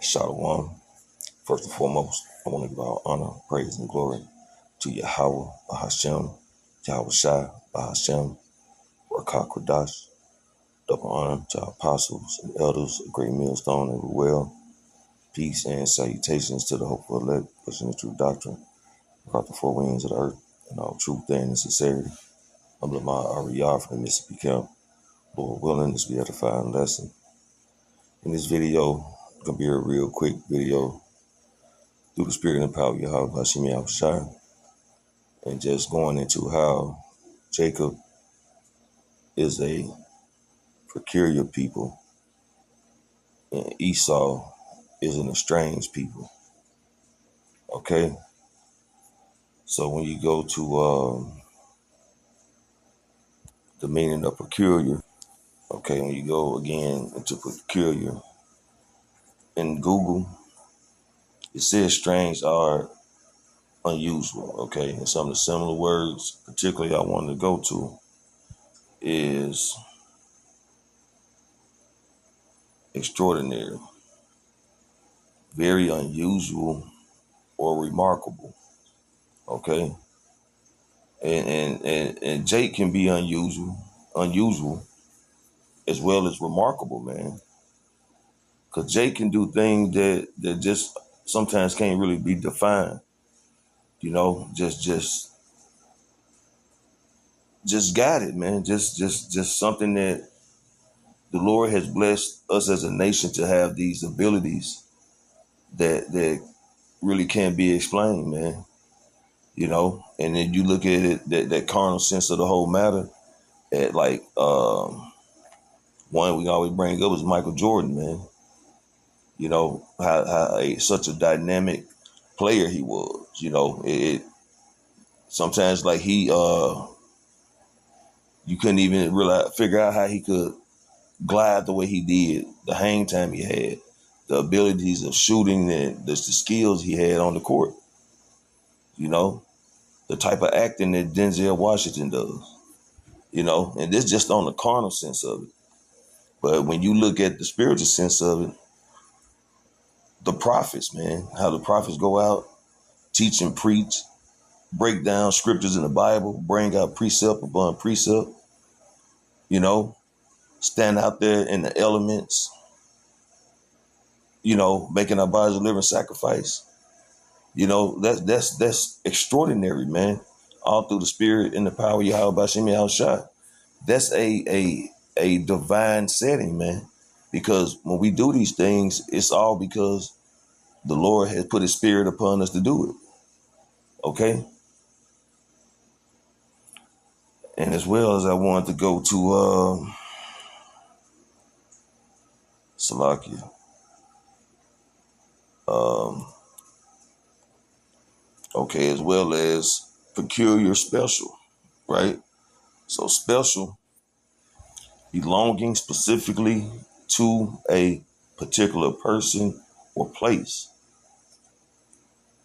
Shalom. First and foremost, I want to give all honor, praise, and glory to Yahweh, Bahashem, Yahweh Shai, Bahashem, Rakah Kodash. Double honor to our apostles and elders, a great millstone everywhere. Peace and salutations to the hopeful elect, pushing the true doctrine across the four winds of the earth, and all truth and sincerity. I'm Lamar Ariyah from the Mississippi camp. Lord willing, this be edifying lesson. In this video, it's going to be a real quick video through the spirit and power of Yahweh Hashem Yahweh Shai, and just going into how Jacob is a peculiar people and Esau is an estranged people. Okay, so when you go to the meaning of peculiar, okay, when you go again into peculiar in Google, it says strange are unusual. Okay, and some of the similar words, particularly I wanted to go to, is extraordinary, very unusual, or remarkable. Okay, and Jake can be unusual as well as remarkable, man. Cause Jake can do things that just sometimes can't really be defined. You know, just got it, man. Just something that the Lord has blessed us as a nation to have these abilities that really can't be explained, man. You know, and then you look at it, that carnal sense of the whole matter, at like one we always bring up is Michael Jordan, man. You know, how such a dynamic player he was. You know, it sometimes like he you couldn't even really figure out how he could glide the way he did, the hang time he had, the abilities of shooting, and the skills he had on the court. You know, the type of acting that Denzel Washington does. You know, and this just on the carnal sense of it. But when you look at the spiritual sense of it, the prophets, man, how the prophets go out, teach and preach, break down scriptures in the Bible, bring out precept upon precept, you know, stand out there in the elements, you know, making our bodies a living sacrifice. You know, that's extraordinary, man. All through the spirit and the power of Yahweh Bashem Yahushua. That's a divine setting, man. Because when we do these things, it's all because the Lord has put his spirit upon us to do it. Okay? And as well as I wanted to go to Salakia. Okay, as well as peculiar, special, right? So special, belonging specifically to a particular person or place.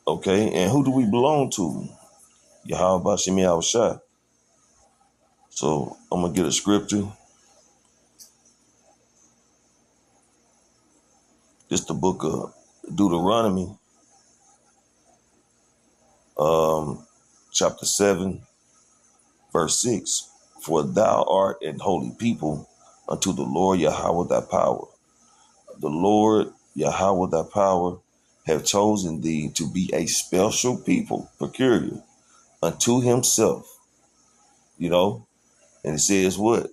Okay, and who do we belong to? Yahweh Bashem Yahushua. So I'm gonna get a scripture. This the book of Deuteronomy, chapter 7, verse 6. For thou art an holy people unto the Lord Yahweh thy power. The Lord Yahweh thy power have chosen thee to be a special people, peculiar, unto himself. You know, and it says what?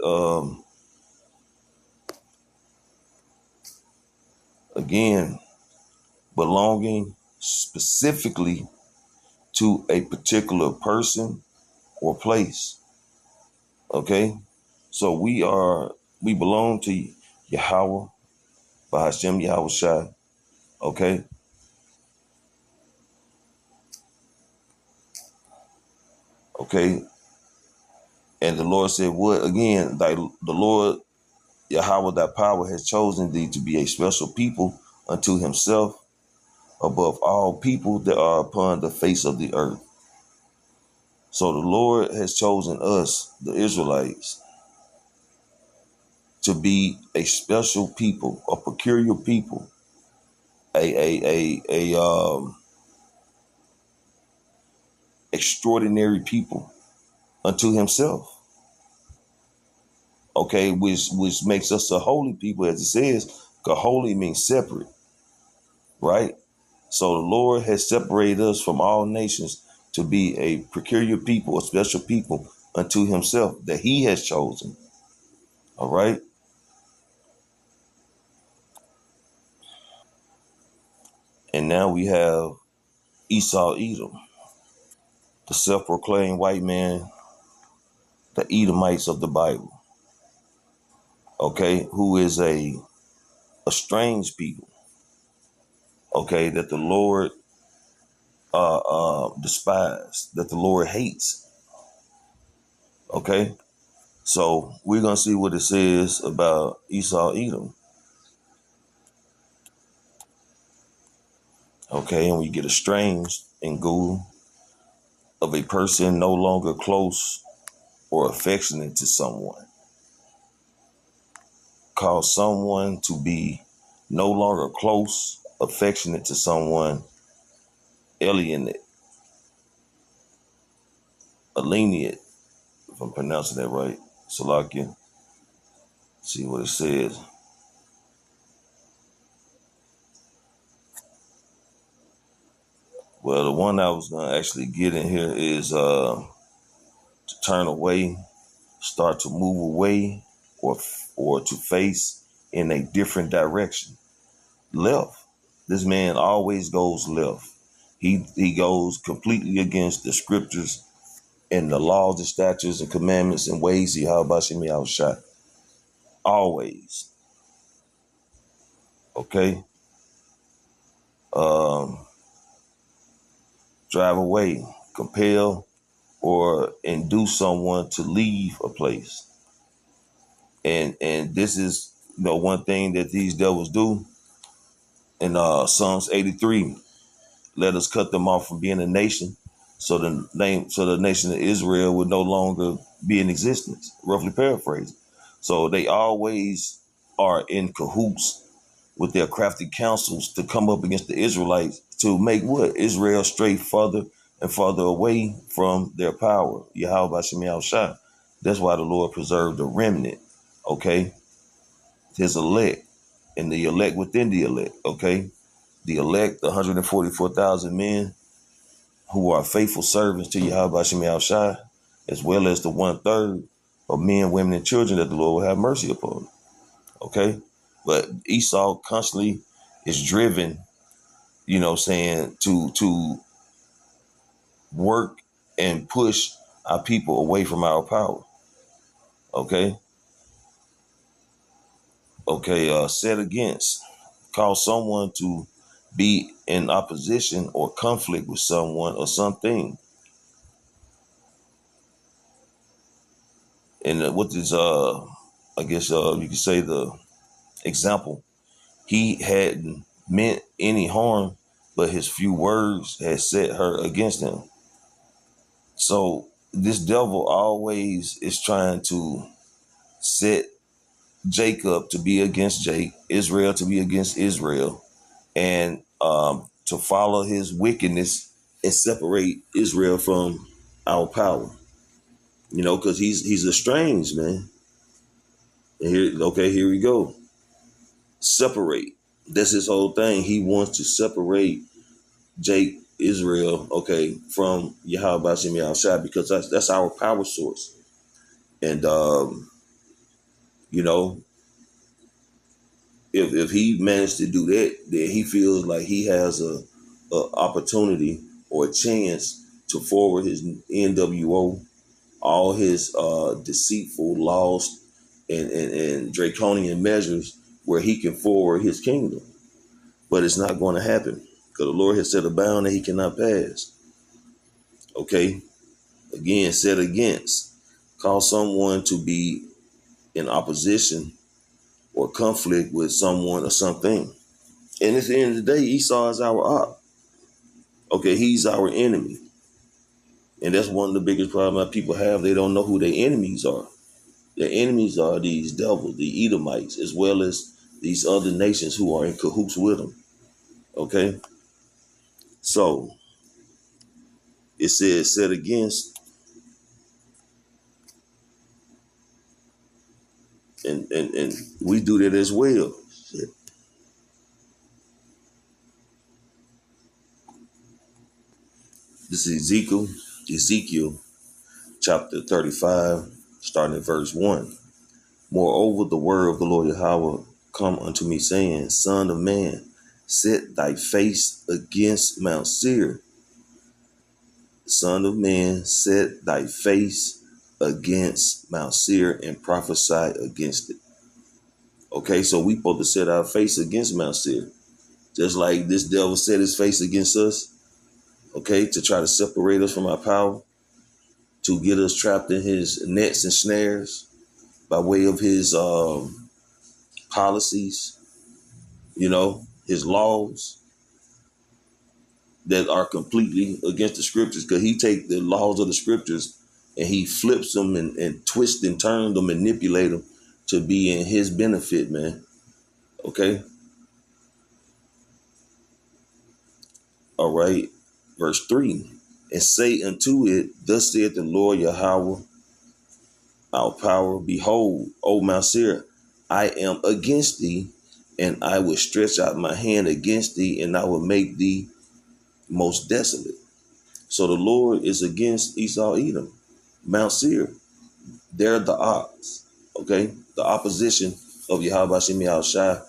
Again, belonging specifically to a particular person or place. Okay, so we belong to Yahweh, Bahashem Yahweh Shai. Okay, okay, and the Lord said, "What again? The Lord Yahweh, thy power has chosen thee to be a special people unto Himself, above all people that are upon the face of the earth." So the Lord has chosen us, the Israelites, to be a special people, a peculiar people, a extraordinary people unto himself. Okay, which makes us a holy people, as it says, because holy means separate, right? So the Lord has separated us from all nations to be a peculiar people, a special people unto himself that he has chosen. All right. And now we have Esau Edom, the self-proclaimed white man, the Edomites of the Bible. Okay, who is a estranged people. Okay, that the Lord despised, that the Lord hates. Okay, so we're gonna see what it says about Esau Edom. Okay, and we get estranged in Google of a person no longer close or affectionate to someone. Cause someone to be no longer close, affectionate to someone, alienate, alienate, if I'm pronouncing that right. Salakia. See what it says. Well, the one I was gonna actually get in here is to turn away, start to move away, or to face in a different direction. Left. This man always goes left. He goes completely against the scriptures and the laws and statutes and commandments and ways he how about me out shot. Always. Okay. Um, drive away, compel, or induce someone to leave a place. And this is one thing that these devils do in Psalms 83. Let us cut them off from being a nation, so the nation of Israel would no longer be in existence. Roughly paraphrased. So they always are in cahoots with their crafty counsels to come up against the Israelites to make what? Israel stray further and further away from their power. Yahweh Bashim Shah. That's why the Lord preserved the remnant. Okay, his elect and the elect within the elect. Okay. The elect, the 144,000 men who are faithful servants to Yahweh Shemi Shai, as well as the 1/3 of men, women, and children that the Lord will have mercy upon. Okay? But Esau constantly is driven, to work and push our people away from our power. Okay? Okay, set against. Cause someone to be in opposition or conflict with someone or something. And what is I guess you could say the example, he hadn't meant any harm, but his few words had set her against him. So this devil always is trying to set Jacob to be against Israel to be against Israel, and to follow his wickedness and separate Israel from our power. Because he's estranged, man. And here we go. Separate. That's his whole thing. He wants to separate Israel, from Yahweh Bashim Yahushua, because that's our power source. And if he managed to do that, then he feels like he has a opportunity or a chance to forward his NWO, all his deceitful laws and draconian measures where he can forward his kingdom. But it's not going to happen because the Lord has set a bound that he cannot pass. Okay? Again, set against. Cause someone to be in opposition or conflict with someone or something. And at the end of the day, Esau is our op. Okay, he's our enemy. And that's one of the biggest problems that people have. They don't know who their enemies are. Their enemies are these devils, the Edomites, as well as these other nations who are in cahoots with them. Okay. So it says set against, and we do that as well. This is Ezekiel chapter 35, starting at verse 1. Moreover, the word of the Lord Yahweh come unto me, saying, Son of man, set thy face against Mount Seir. Son of man, set thy face against Mount Seir and prophesy against it. Okay, so we supposed to set our face against Mount Seir. Just like this devil set his face against us, okay, to try to separate us from our power, to get us trapped in his nets and snares by way of his policies, his laws that are completely against the scriptures, because he take the laws of the scriptures and he flips them and twist and turn them, manipulate them to be in his benefit, man. Okay. All right. Verse 3. And say unto it, thus saith the Lord Yahweh, our power, behold, O Mount Seir, I am against thee, and I will stretch out my hand against thee, and I will make thee most desolate. So the Lord is against Esau, Edom, Mount Seir. They're the odds, okay? The opposition of Yahweh Shem Shai,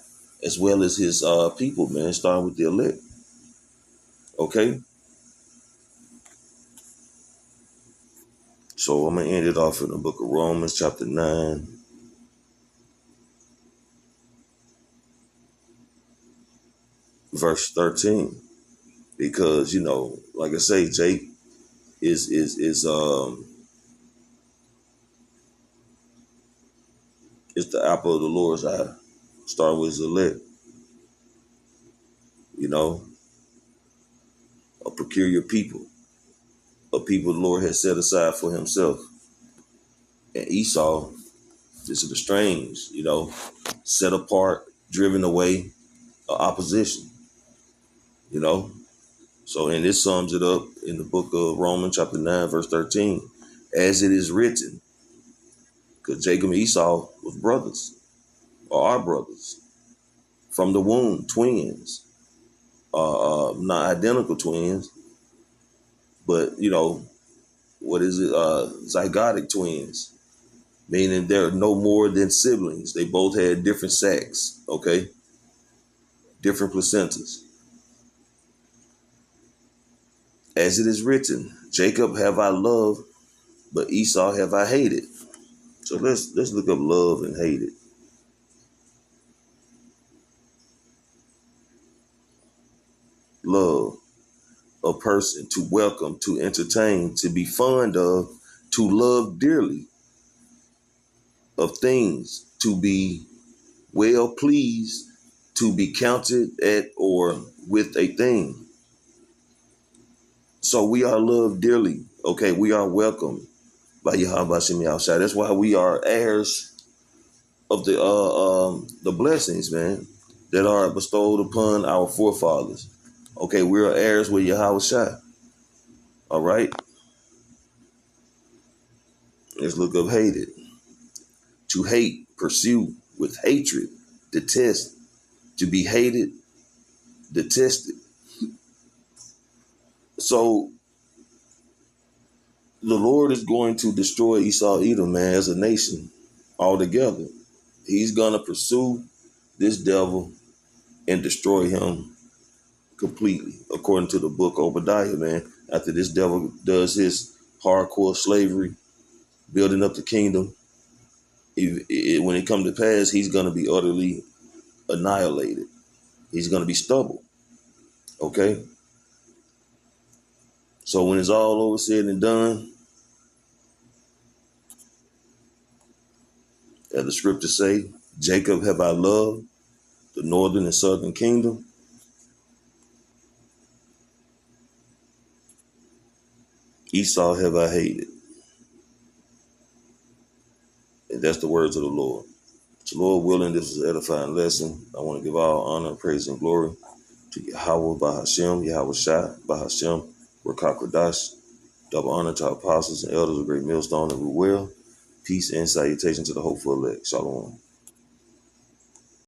as well as his people, man, starting with the elect, okay? So I'm going to end it off in the book of Romans, chapter 9, verse 13. Because, like I say, Jake is the apple of the Lord's eye, starting with his elect, a peculiar people, a people the Lord has set aside for himself. And Esau, this is estranged, set apart, driven away, opposition, So, and this sums it up in the book of Romans, chapter 9, verse 13. As it is written, because Jacob and Esau was brothers, or are brothers, from the womb, twins, not identical twins, but, what is it? Zygotic twins, meaning they're no more than siblings. They both had different sacks, okay? Different placentas. As it is written, Jacob have I loved, but Esau have I hated. So let's look up love and hated. Love, a person, to welcome, to entertain, to be fond of, to love dearly, of things, to be well pleased, to be counted at or with a thing. So we are loved dearly. Okay, we are welcomed by Yahweh Shem Shai. That's why we are heirs of the blessings, man, that are bestowed upon our forefathers. Okay, we are heirs with Yahweh Shai. All right. Let's look up hated. To hate, pursue with hatred, detest, to be hated, detested. So the Lord is going to destroy Esau, Edom, man, as a nation altogether. He's going to pursue this devil and destroy him completely, according to the book of Obadiah, man. After this devil does his hardcore slavery, building up the kingdom, when it comes to pass, he's going to be utterly annihilated. He's going to be stubble. Okay? So when it's all over said and done, as the scriptures say, Jacob have I loved, the northern and southern kingdom. Esau have I hated. And that's the words of the Lord. So Lord willing, this is an edifying lesson. I want to give all honor, praise, and glory To Yahweh by Hashem, Yahweh Shai by Hashem, Rakak Kodash. Double honor to our apostles and elders of Great Millstone and Ruel. Peace and salutation to the hopeful elect. Shalom.